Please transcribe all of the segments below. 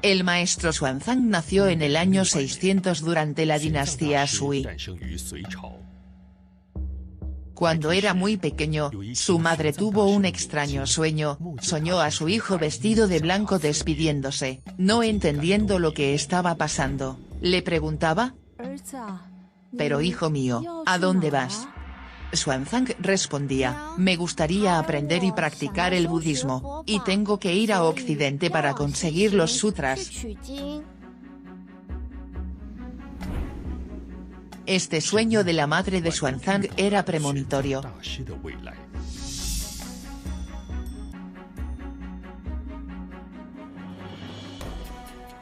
El maestro Xuanzang nació en el año 600 durante la dinastía Sui. Cuando era muy pequeño, su madre tuvo un extraño sueño, soñó a su hijo vestido de blanco despidiéndose, no entendiendo lo que estaba pasando, le preguntaba: «Pero hijo mío, ¿a dónde vas?». Xuanzang respondía: «Me gustaría aprender y practicar el budismo, y tengo que ir a Occidente para conseguir los sutras». Este sueño de la madre de Xuanzang era premonitorio.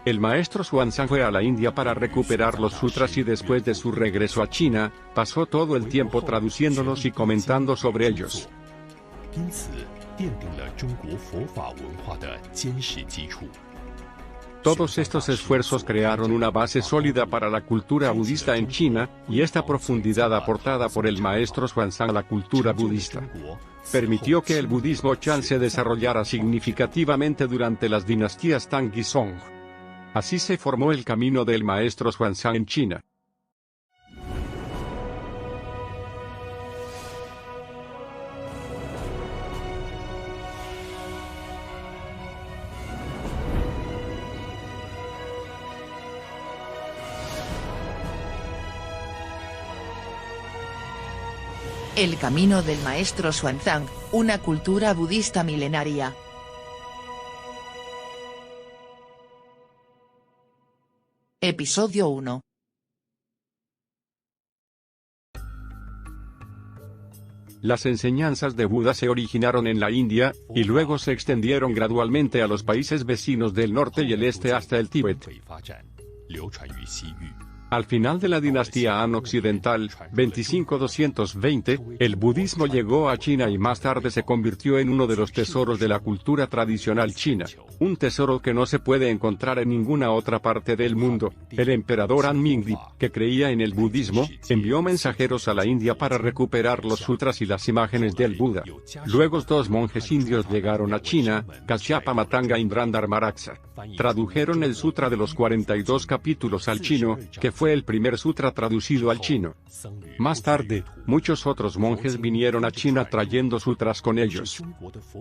El maestro Xuanzang fue a la India para recuperar los sutras y después de su regreso a China, pasó todo el tiempo traduciéndolos y comentando sobre ellos. Todos estos esfuerzos crearon una base sólida para la cultura budista en China, y esta profundidad aportada por el maestro Xuanzang a la cultura budista permitió que el budismo Chan se desarrollara significativamente durante las dinastías Tang y Song. Así se formó el camino del maestro Xuanzang en China. El camino del maestro Xuanzang, una cultura budista milenaria. Episodio 1. Las enseñanzas de Buda se originaron en la India, y luego se extendieron gradualmente a los países vecinos del norte y el este hasta el Tíbet. Al final de la dinastía Han occidental, 25-220, el budismo llegó a China y más tarde se convirtió en uno de los tesoros de la cultura tradicional china, un tesoro que no se puede encontrar en ninguna otra parte del mundo. El emperador Han Mingdi, que creía en el budismo, envió mensajeros a la India para recuperar los sutras y las imágenes del Buda. Luego 2 monjes indios llegaron a China, Kasyapa Matanga y Indrandarmaraksa. Tradujeron el Sutra de los 42 capítulos al chino, que fue el primer sutra traducido al chino. Más tarde, muchos otros monjes vinieron a China trayendo sutras con ellos.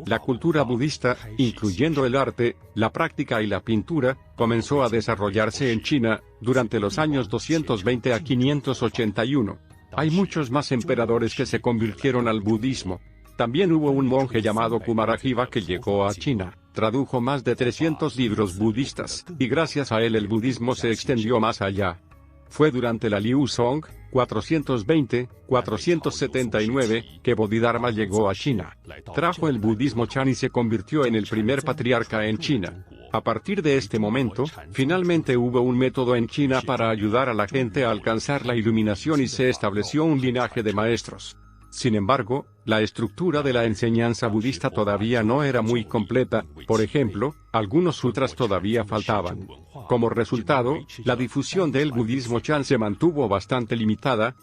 La cultura budista, incluyendo el arte, la práctica y la pintura, comenzó a desarrollarse en China, durante los años 220 a 581. Hay muchos más emperadores que se convirtieron al budismo. También hubo un monje llamado Kumarajiva que llegó a China, tradujo más de 300 libros budistas, y gracias a él el budismo se extendió más allá. Fue durante la Liu Song, 420-479, que Bodhidharma llegó a China. Trajo el budismo Chan y se convirtió en el primer patriarca en China. A partir de este momento, finalmente hubo un método en China para ayudar a la gente a alcanzar la iluminación y se estableció un linaje de maestros. Sin embargo, la estructura de la enseñanza budista todavía no era muy completa, por ejemplo, algunos sutras todavía faltaban. Como resultado, la difusión del budismo Chan se mantuvo bastante limitada.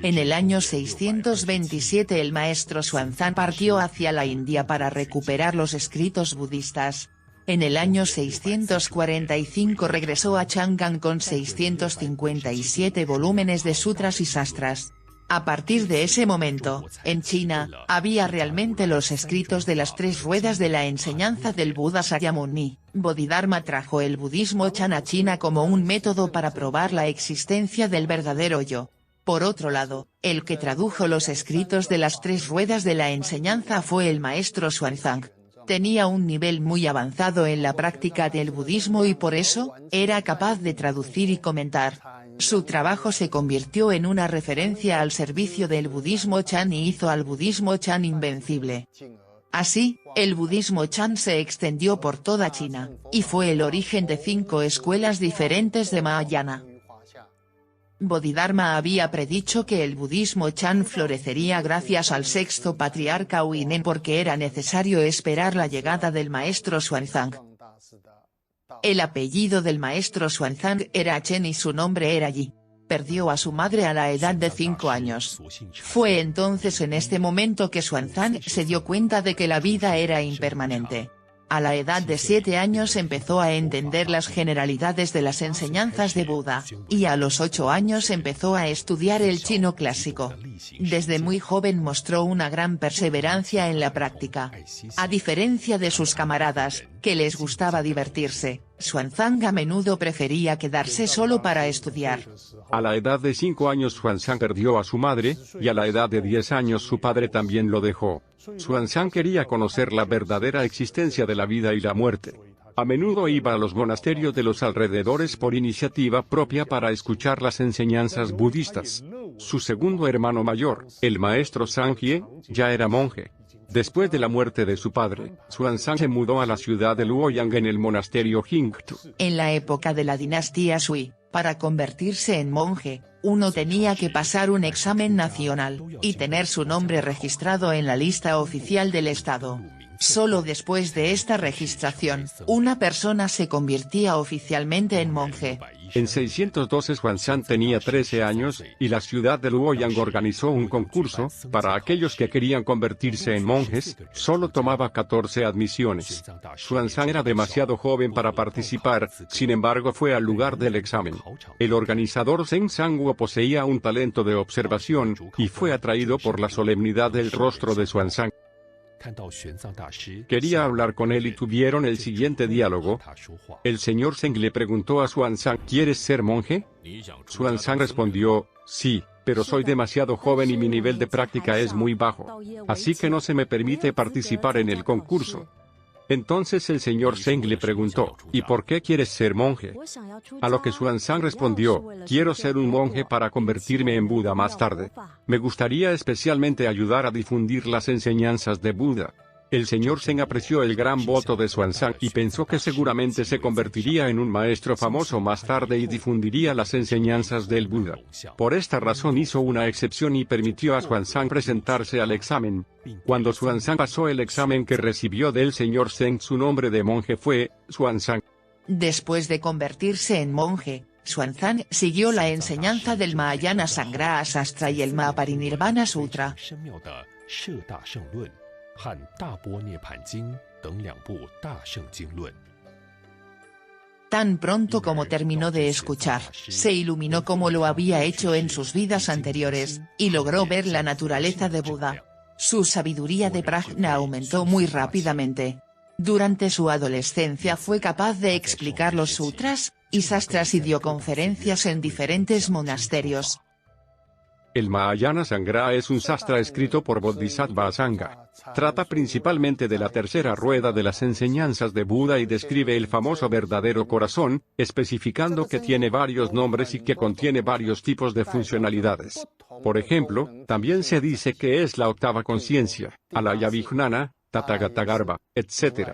En el año 627 el maestro Xuanzang partió hacia la India para recuperar los escritos budistas. En el año 645 regresó a Chang'an con 657 volúmenes de sutras y sastras. A partir de ese momento, en China, había realmente los escritos de las 3 ruedas de la enseñanza del Buda Sakyamuni. Bodhidharma trajo el budismo Chan a China como un método para probar la existencia del verdadero yo. Por otro lado, el que tradujo los escritos de las 3 ruedas de la enseñanza fue el maestro Xuanzang. Tenía un nivel muy avanzado en la práctica del budismo y por eso, era capaz de traducir y comentar. Su trabajo se convirtió en una referencia al servicio del budismo Chan y hizo al budismo Chan invencible. Así, el budismo Chan se extendió por toda China, y fue el origen de 5 escuelas diferentes de Mahayana. Bodhidharma había predicho que el budismo Chan florecería gracias al 6º patriarca Huineng porque era necesario esperar la llegada del maestro Xuanzang. El apellido del maestro Xuanzang era Chen y su nombre era Yi. Perdió a su madre a la edad de 5 años. Fue entonces en este momento que Xuanzang se dio cuenta de que la vida era impermanente. A la edad de 7 años empezó a entender las generalidades de las enseñanzas de Buda, y a los 8 años empezó a estudiar el chino clásico. Desde muy joven mostró una gran perseverancia en la práctica. A diferencia de sus camaradas, que les gustaba divertirse, Xuanzang a menudo prefería quedarse solo para estudiar. A la edad de 5 años Xuanzang perdió a su madre, y a la edad de 10 años su padre también lo dejó. Xuanzang quería conocer la verdadera existencia de la vida y la muerte. A menudo iba a los monasterios de los alrededores por iniciativa propia para escuchar las enseñanzas budistas. Su segundo hermano mayor, el maestro Sanghye, ya era monje. Después de la muerte de su padre, Xuanzang se mudó a la ciudad de Luoyang en el monasterio Jingtu. En la época de la dinastía Sui, para convertirse en monje, uno tenía que pasar un examen nacional, y tener su nombre registrado en la lista oficial del Estado. Solo después de esta registración, una persona se convertía oficialmente en monje. En 612 Xuanzang tenía 13 años, y la ciudad de Luoyang organizó un concurso. Para aquellos que querían convertirse en monjes, solo tomaba 14 admisiones. Xuanzang era demasiado joven para participar, sin embargo fue al lugar del examen. El organizador Zheng Sangguo poseía un talento de observación, y fue atraído por la solemnidad del rostro de Xuanzang. Quería hablar con él y tuvieron el siguiente diálogo. El señor Zheng le preguntó a Xuanzang: ¿quieres ser monje? Xuanzang respondió: sí, pero soy demasiado joven y mi nivel de práctica es muy bajo. Así que no se me permite participar en el concurso. Entonces el señor Zheng le preguntó: ¿y por qué quieres ser monje? A lo que Xuanzang respondió: quiero ser un monje para convertirme en Buda más tarde. Me gustaría especialmente ayudar a difundir las enseñanzas de Buda. El señor Zheng apreció el gran voto de Xuanzang y pensó que seguramente se convertiría en un maestro famoso más tarde y difundiría las enseñanzas del Buda. Por esta razón hizo una excepción y permitió a Xuanzang presentarse al examen. Cuando Xuanzang pasó el examen que recibió del señor Zheng, su nombre de monje fue Xuanzang. Después de convertirse en monje, Xuanzang siguió la enseñanza del Mahayana Sangrha Sastra y el Mahaparinirvana Sutra. Tan pronto como terminó de escuchar, se iluminó como lo había hecho en sus vidas anteriores, y logró ver la naturaleza de Buda. Su sabiduría de prajna aumentó muy rápidamente. Durante su adolescencia fue capaz de explicar los sutras y sastras y dio conferencias en diferentes monasterios. El Mahayana Sangrha es un sastra escrito por Bodhisattva Asanga. Trata principalmente de la tercera rueda de las enseñanzas de Buda y describe el famoso verdadero corazón, especificando que tiene varios nombres y que contiene varios tipos de funcionalidades. Por ejemplo, también se dice que es la octava conciencia, Alaya Vijnana, Tathagata-garbha, etc.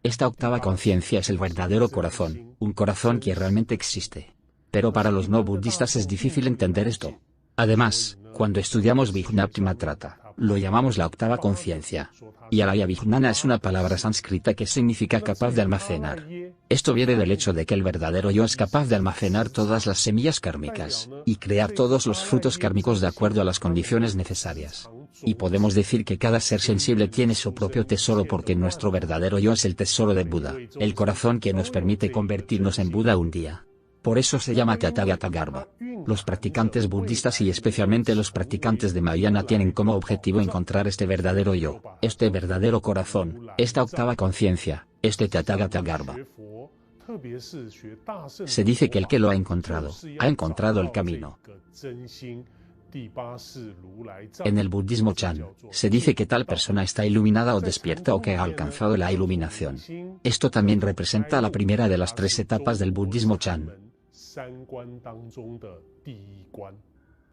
Esta octava conciencia es el verdadero corazón, un corazón que realmente existe. Pero para los no budistas es difícil entender esto. Además, cuando estudiamos Vijnaptimatrata, lo llamamos la octava conciencia. Y Alaya Vijnana es una palabra sánscrita que significa capaz de almacenar. Esto viene del hecho de que el verdadero yo es capaz de almacenar todas las semillas kármicas, y crear todos los frutos kármicos de acuerdo a las condiciones necesarias. Y podemos decir que cada ser sensible tiene su propio tesoro porque nuestro verdadero yo es el tesoro de Buda, el corazón que nos permite convertirnos en Buda un día. Por eso se llama Tathagata-garbha. Los practicantes budistas y especialmente los practicantes de Mahayana tienen como objetivo encontrar este verdadero yo, este verdadero corazón, esta octava conciencia, este Tathagata-garbha. Se dice que el que lo ha encontrado el camino. En el budismo Chan, se dice que tal persona está iluminada o despierta o que ha alcanzado la iluminación. Esto también representa la primera de las 3 etapas del budismo Chan.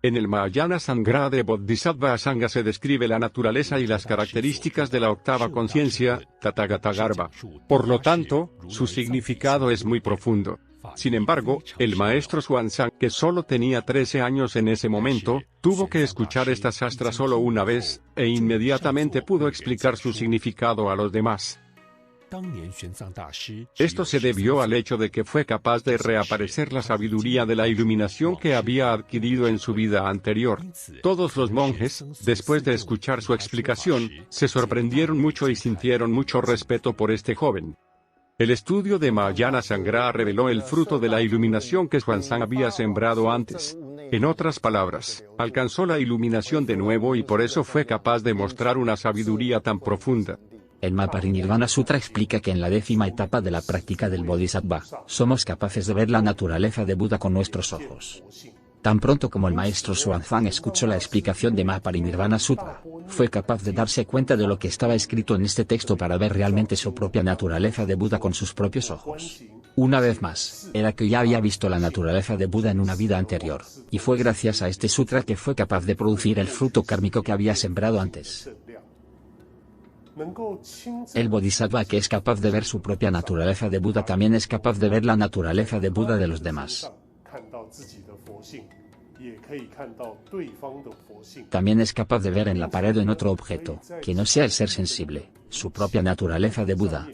En el Mahayana Sangrha de Bodhisattva Asanga se describe la naturaleza y las características de la octava conciencia, Tathagata-garbha. Por lo tanto, su significado es muy profundo. Sin embargo, el maestro Xuanzang, que solo tenía 13 años en ese momento, tuvo que escuchar esta sastra solo una vez, e inmediatamente pudo explicar su significado a los demás. Esto se debió al hecho de que fue capaz de reaparecer la sabiduría de la iluminación que había adquirido en su vida anterior. Todos los monjes, después de escuchar su explicación, se sorprendieron mucho y sintieron mucho respeto por este joven. El estudio de Mahayana Sangra reveló el fruto de la iluminación que Xuanzang había sembrado antes. En otras palabras, alcanzó la iluminación de nuevo y por eso fue capaz de mostrar una sabiduría tan profunda. El Mahaparinirvana Sutra explica que en la 10ª etapa de la práctica del Bodhisattva, somos capaces de ver la naturaleza de Buda con nuestros ojos. Tan pronto como el maestro Xuanzang escuchó la explicación de Mahaparinirvana Sutra, fue capaz de darse cuenta de lo que estaba escrito en este texto para ver realmente su propia naturaleza de Buda con sus propios ojos. Una vez más, era que ya había visto la naturaleza de Buda en una vida anterior, y fue gracias a este sutra que fue capaz de producir el fruto kármico que había sembrado antes. El Bodhisattva que es capaz de ver su propia naturaleza de Buda también es capaz de ver la naturaleza de Buda de los demás. También es capaz de ver en la pared o en otro objeto, que no sea el ser sensible, su propia naturaleza de Buda.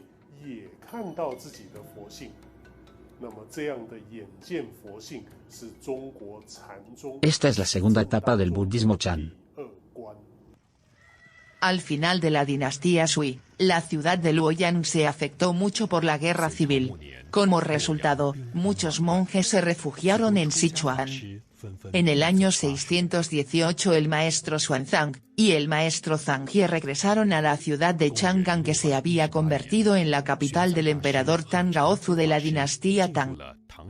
Esta es la segunda etapa del budismo Chan. Al final de la dinastía Sui, la ciudad de Luoyang se afectó mucho por la guerra civil. Como resultado, muchos monjes se refugiaron en Sichuan. En el año 618 el maestro Xuanzang y el maestro Zhangye regresaron a la ciudad de Chang'an que se había convertido en la capital del emperador Tang Gaozu de la dinastía Tang.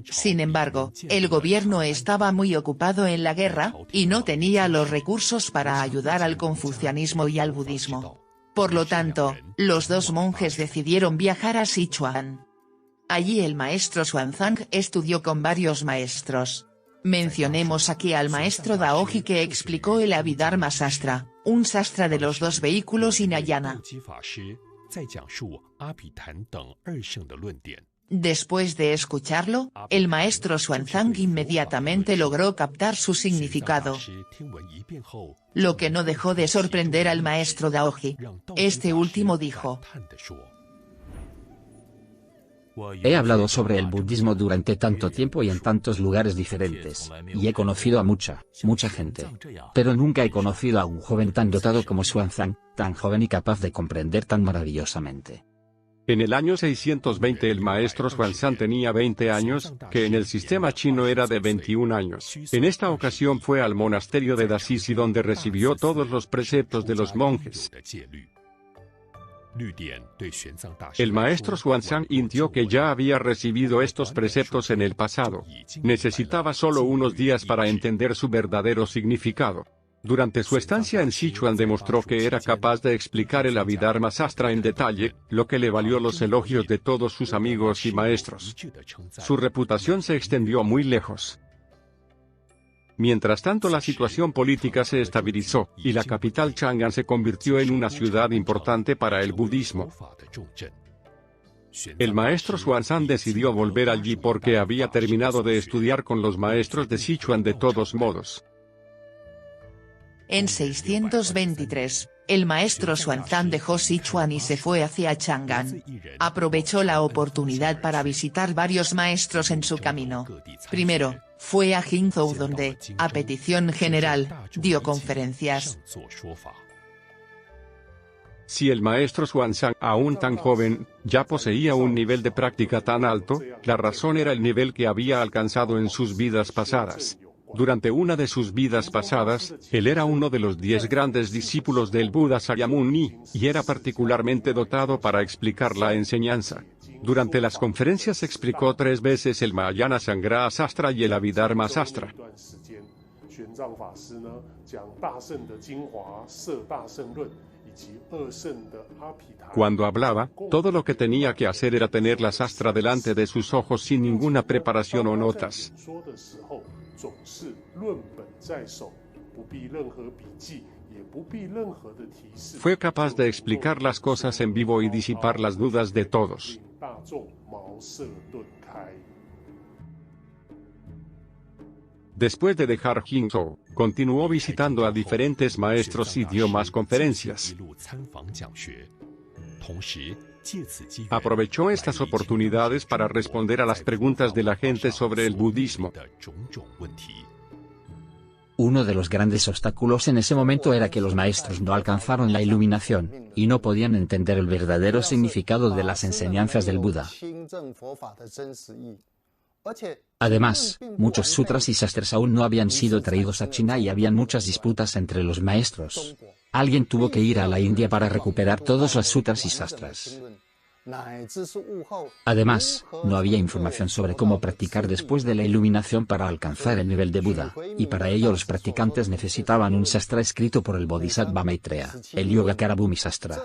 Sin embargo, el gobierno estaba muy ocupado en la guerra, y no tenía los recursos para ayudar al confucianismo y al budismo. Por lo tanto, los dos monjes decidieron viajar a Sichuan. Allí el maestro Xuanzang estudió con varios maestros. Mencionemos aquí al maestro Daoji que explicó el Abhidharma Sastra, un sastra de los dos vehículos Hinayana. Después de escucharlo, el maestro Xuanzang inmediatamente logró captar su significado, lo que no dejó de sorprender al maestro Daoji. Este último dijo: He hablado sobre el budismo durante tanto tiempo y en tantos lugares diferentes, y he conocido a mucha gente. Pero nunca he conocido a un joven tan dotado como Xuanzang, tan joven y capaz de comprender tan maravillosamente. En el año 620 el maestro Xuanzang tenía 20 años, que en el sistema chino era de 21 años. En esta ocasión fue al monasterio de Dasisi donde recibió todos los preceptos de los monjes. El maestro Xuanzang sintió que ya había recibido estos preceptos en el pasado. Necesitaba solo unos días para entender su verdadero significado. Durante su estancia en Sichuan demostró que era capaz de explicar el Abhidharma Sastra en detalle, lo que le valió los elogios de todos sus amigos y maestros. Su reputación se extendió muy lejos. Mientras tanto la situación política se estabilizó, y la capital Chang'an se convirtió en una ciudad importante para el budismo. El maestro Xuanzang decidió volver allí porque había terminado de estudiar con los maestros de Sichuan de todos modos. En 623, el maestro Xuanzang dejó Sichuan y se fue hacia Chang'an. Aprovechó la oportunidad para visitar varios maestros en su camino. Primero, fue a Jingzhou donde, a petición general, dio conferencias. Si el maestro Xuanzang, aún tan joven, ya poseía un nivel de práctica tan alto, la razón era el nivel que había alcanzado en sus vidas pasadas. Durante una de sus vidas pasadas, él era uno de los 10 grandes discípulos del Buda Sakyamuni, y era particularmente dotado para explicar la enseñanza. Durante las conferencias explicó 3 veces el Mahayana Sangra Sastra y el Abhidharma Sastra. Cuando hablaba, todo lo que tenía que hacer era tener la sastra delante de sus ojos sin ninguna preparación o notas. Fue capaz de explicar las cosas en vivo y disipar las dudas de todos. Después de dejar Jingzhou, continuó visitando a diferentes maestros y dio más conferencias. Aprovechó estas oportunidades para responder a las preguntas de la gente sobre el budismo. Uno de los grandes obstáculos en ese momento era que los maestros no alcanzaron la iluminación, y no podían entender el verdadero significado de las enseñanzas del Buda. Además, muchos sutras y sastras aún no habían sido traídos a China y habían muchas disputas entre los maestros. Alguien tuvo que ir a la India para recuperar todos los sutras y sastras. Además, no había información sobre cómo practicar después de la iluminación para alcanzar el nivel de Buda, y para ello los practicantes necesitaban un sastra escrito por el Bodhisattva Maitreya, el Yogacara Bhumi Sastra.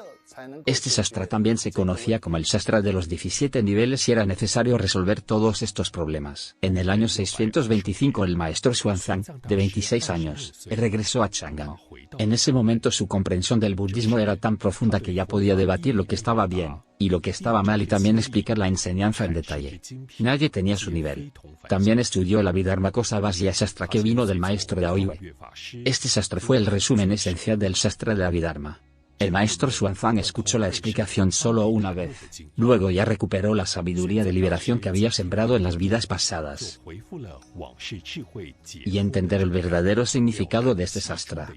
Este sastra también se conocía como el sastra de los 17 niveles y era necesario resolver todos estos problemas. En el año 625 el maestro Xuanzang, de 26 años, regresó a Chang'an. En ese momento su comprensión del budismo era tan profunda que ya podía debatir lo que estaba bien, y lo que estaba mal y también explicar la enseñanza en detalle. Nadie tenía su nivel. También estudió el Abhidharma Kosavasya Sastra que vino del maestro Daoyue. Este sastra fue el resumen esencial del sastra de Abhidharma. El maestro Xuanzang escuchó la explicación solo una vez, luego ya recuperó la sabiduría de liberación que había sembrado en las vidas pasadas. Y entender el verdadero significado de este sastra.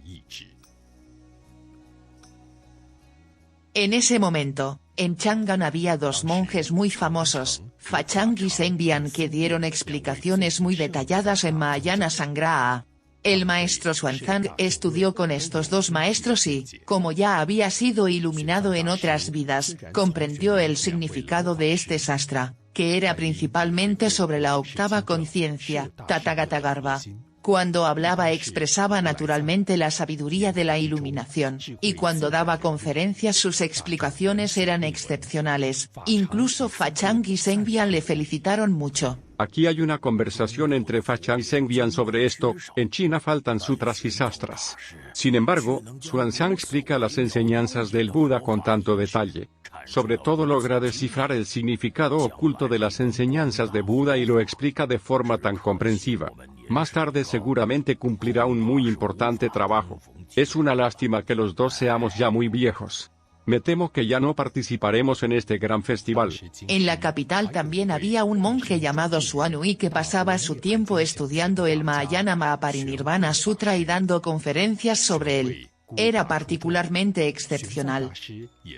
En ese momento, en Chang'an había dos monjes muy famosos, Fachang y Zhengbian, que dieron explicaciones muy detalladas en Mahayana Sangraha. El maestro Xuanzang estudió con estos dos maestros y, como ya había sido iluminado en otras vidas, comprendió el significado de este sastra, que era principalmente sobre la octava conciencia, Tathagata-garbha. Cuando hablaba expresaba naturalmente la sabiduría de la iluminación, y cuando daba conferencias sus explicaciones eran excepcionales, incluso Fachang y Zhengbian le felicitaron mucho. Aquí hay una conversación entre Fachang y Zhengbian sobre esto. En China faltan sutras y sastras. Sin embargo, Xuanzang explica las enseñanzas del Buda con tanto detalle. Sobre todo logra descifrar el significado oculto de las enseñanzas de Buda y lo explica de forma tan comprensiva. Más tarde seguramente cumplirá un muy importante trabajo. Es una lástima que los dos seamos ya muy viejos. Me temo que ya no participaremos en este gran festival. En la capital también había un monje llamado Suanui que pasaba su tiempo estudiando el Mahayana Mahaparinirvana Sutra y dando conferencias sobre él. Era particularmente excepcional.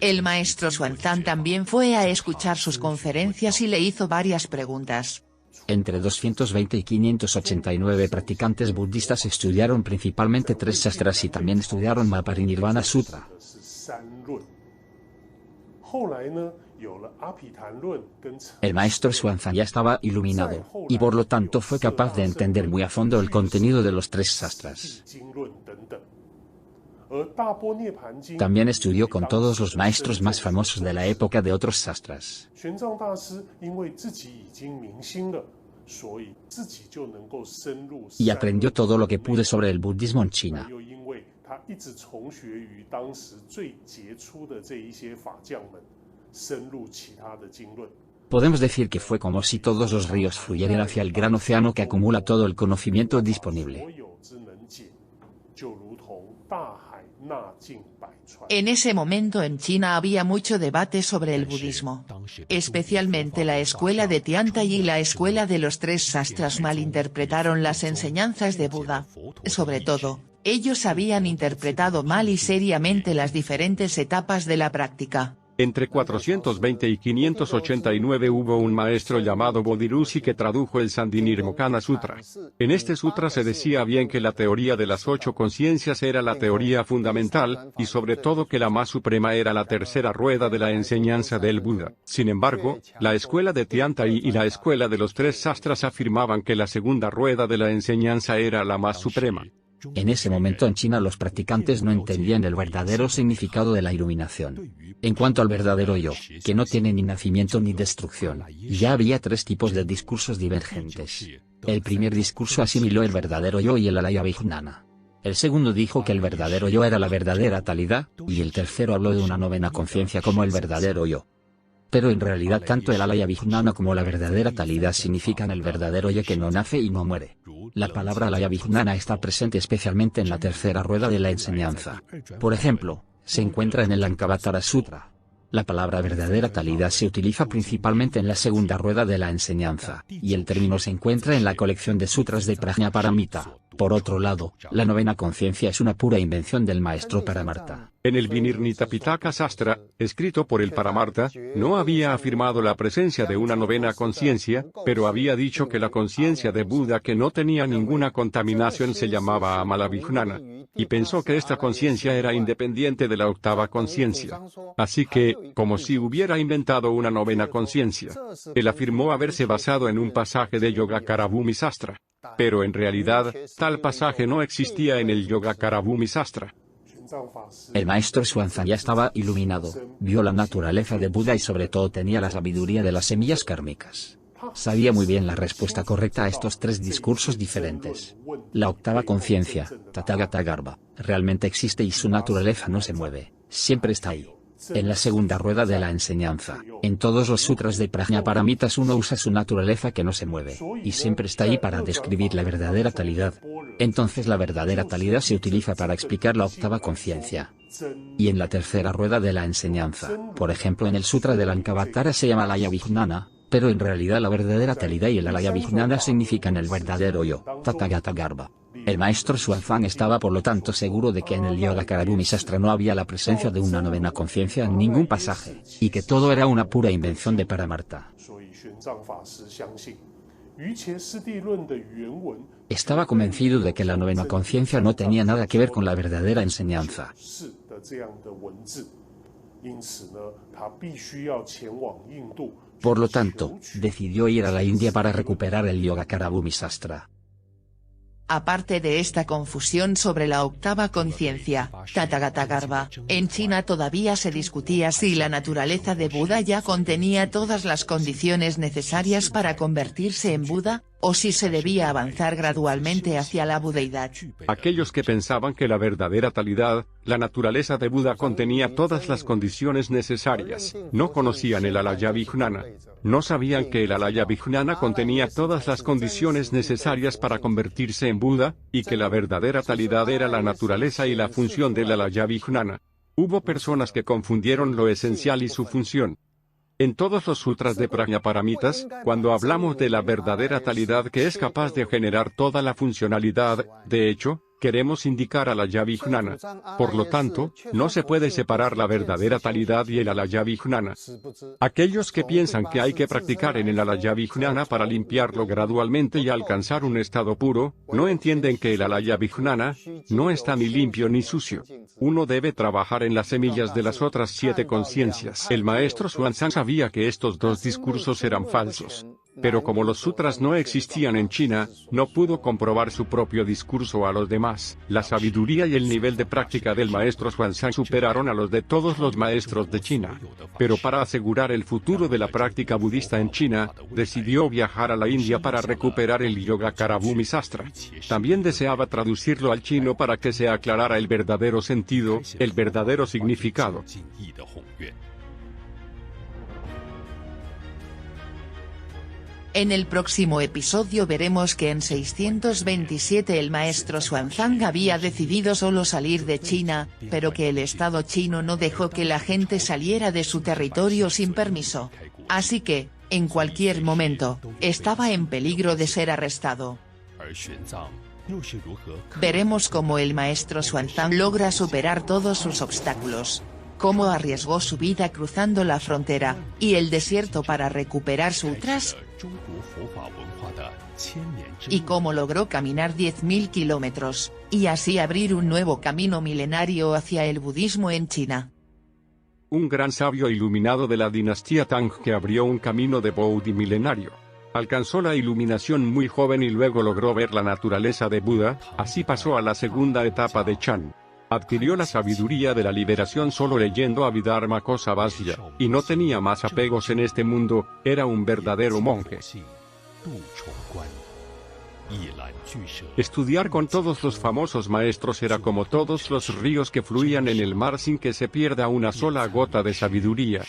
El maestro Xuanzang también fue a escuchar sus conferencias y le hizo varias preguntas. Entre 220 y 589 practicantes budistas estudiaron principalmente tres sastras y también estudiaron Mahaparinirvana Sutra. El maestro Xuanzang ya estaba iluminado, y por lo tanto fue capaz de entender muy a fondo el contenido de los tres sastras. También estudió con todos los maestros más famosos de la época de otros sastras. Y aprendió todo lo que pude sobre el budismo en China. Podemos decir que fue como si todos los ríos fluyeran hacia el gran océano que acumula todo el conocimiento disponible. En ese momento en China había mucho debate sobre el budismo. Especialmente la escuela de Tiantai y la escuela de los tres sastras malinterpretaron las enseñanzas de Buda. Sobre todo, ellos habían interpretado mal y seriamente las diferentes etapas de la práctica. Entre 420 y 589 hubo un maestro llamado Bodhirushi que tradujo el Sandinirmocana Sutra. En este sutra se decía bien que la teoría de las 8 conciencias era la teoría fundamental, y sobre todo que la más suprema era la tercera rueda de la enseñanza del Buda. Sin embargo, la escuela de Tiantai y la escuela de los tres sastras afirmaban que la segunda rueda de la enseñanza era la más suprema. En ese momento en China los practicantes no entendían el verdadero significado de la iluminación. En cuanto al verdadero yo, que no tiene ni nacimiento ni destrucción, ya había tres tipos de discursos divergentes. El primer discurso asimiló el verdadero yo y el alaya vijnana. El segundo dijo que el verdadero yo era la verdadera talidad, y el tercero habló de una novena conciencia como el verdadero yo. Pero en realidad tanto el alaya vijnana como la verdadera talidad significan el verdadero yo que no nace y no muere. La palabra alaya vijnana está presente especialmente en la tercera rueda de la enseñanza. Por ejemplo, se encuentra en el Lankavatara Sutra. La palabra verdadera talidad se utiliza principalmente en la segunda rueda de la enseñanza, y el término se encuentra en la colección de sutras de Prajnaparamita. Por otro lado, la novena conciencia es una pura invención del maestro Paramarta. En el Vinirnita Pitaka Sastra, escrito por el Paramarta, no había afirmado la presencia de una novena conciencia, pero había dicho que la conciencia de Buda que no tenía ninguna contaminación se llamaba Amalavijnana, y pensó que esta conciencia era independiente de la octava conciencia. Así que, como si hubiera inventado una novena conciencia, él afirmó haberse basado en un pasaje de Yogacarabhumi Sastra. Pero en realidad, tal pasaje no existía en el Yogacarabhumi Sastra. El maestro Xuanzang ya estaba iluminado, vio la naturaleza de Buda y sobre todo tenía la sabiduría de las semillas kármicas. Sabía muy bien la respuesta correcta a estos tres discursos diferentes. La octava conciencia, Tathagata Garbha, realmente existe y su naturaleza no se mueve, siempre está ahí. En la segunda rueda de la enseñanza, en todos los sutras de Prajnaparamitas uno usa su naturaleza que no se mueve, y siempre está ahí para describir la verdadera talidad. Entonces la verdadera talidad se utiliza para explicar la octava conciencia. Y en la tercera rueda de la enseñanza, por ejemplo en el sutra del Lankavatara se llama Alaya Vijnana, pero en realidad la verdadera talidad y el Alaya Vijnana significan el verdadero yo, Tathagata Garbha. El maestro Xuanzang estaba por lo tanto seguro de que en el Yogacarabhumi Sastra no había la presencia de una novena conciencia en ningún pasaje, y que todo era una pura invención de Paramarta. Estaba convencido de que la novena conciencia no tenía nada que ver con la verdadera enseñanza. Por lo tanto, decidió ir a la India para recuperar el Yogacarabhumi Sastra. Aparte de esta confusión sobre la octava conciencia, Tathagata Garbha, en China todavía se discutía si la naturaleza de Buda ya contenía todas las condiciones necesarias para convertirse en Buda, o si se debía avanzar gradualmente hacia la budeidad. Aquellos que pensaban que la verdadera talidad, la naturaleza de Buda contenía todas las condiciones necesarias, no conocían el Alaya Vijnana. No sabían que el Alaya Vijnana contenía todas las condiciones necesarias para convertirse en Buda, y que la verdadera talidad era la naturaleza y la función del Alaya Vijnana. Hubo personas que confundieron lo esencial y su función. En todos los sutras de Prajnaparamitas, cuando hablamos de la verdadera talidad que es capaz de generar toda la funcionalidad, de hecho, queremos indicar a la Alaya Vijnana. Por lo tanto, no se puede separar la verdadera talidad y el Alaya Vijnana. Aquellos que piensan que hay que practicar en el Alaya Vijnana para limpiarlo gradualmente y alcanzar un estado puro, no entienden que el Alaya Vijnana no está ni limpio ni sucio. Uno debe trabajar en las semillas de las otras 7 conciencias. El maestro Xuanzang sabía que estos dos discursos eran falsos. Pero como los sutras no existían en China, no pudo comprobar su propio discurso a los demás. La sabiduría y el nivel de práctica del maestro Xuanzang superaron a los de todos los maestros de China. Pero para asegurar el futuro de la práctica budista en China, decidió viajar a la India para recuperar el Yogacarabhumi Sastra. También deseaba traducirlo al chino para que se aclarara el verdadero sentido, el verdadero significado. En el próximo episodio veremos que en 627 el maestro Xuanzang había decidido solo salir de China, pero que el Estado chino no dejó que la gente saliera de su territorio sin permiso. Así que, en cualquier momento, estaba en peligro de ser arrestado. Veremos cómo el maestro Xuanzang logra superar todos sus obstáculos, cómo arriesgó su vida cruzando la frontera y el desierto para recuperar sutras, y cómo logró caminar 10.000 kilómetros, y así abrir un nuevo camino milenario hacia el budismo en China. Un gran sabio iluminado de la dinastía Tang que abrió un camino de Bodhi milenario. Alcanzó la iluminación muy joven y luego logró ver la naturaleza de Buda, así pasó a la segunda etapa de Chan. Adquirió la sabiduría de la liberación solo leyendo Abhidharma Kosa Vasya, y no tenía más apegos en este mundo, era un verdadero monje. Estudiar con todos los famosos maestros era como todos los ríos que fluían en el mar sin que se pierda una sola gota de sabiduría.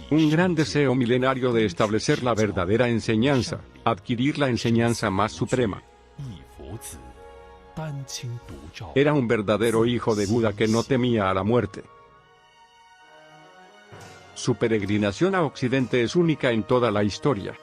Un gran deseo milenario de establecer la verdadera enseñanza, adquirir la enseñanza más suprema. Era un verdadero hijo de Buda que no temía a la muerte. Su peregrinación a Occidente es única en toda la historia.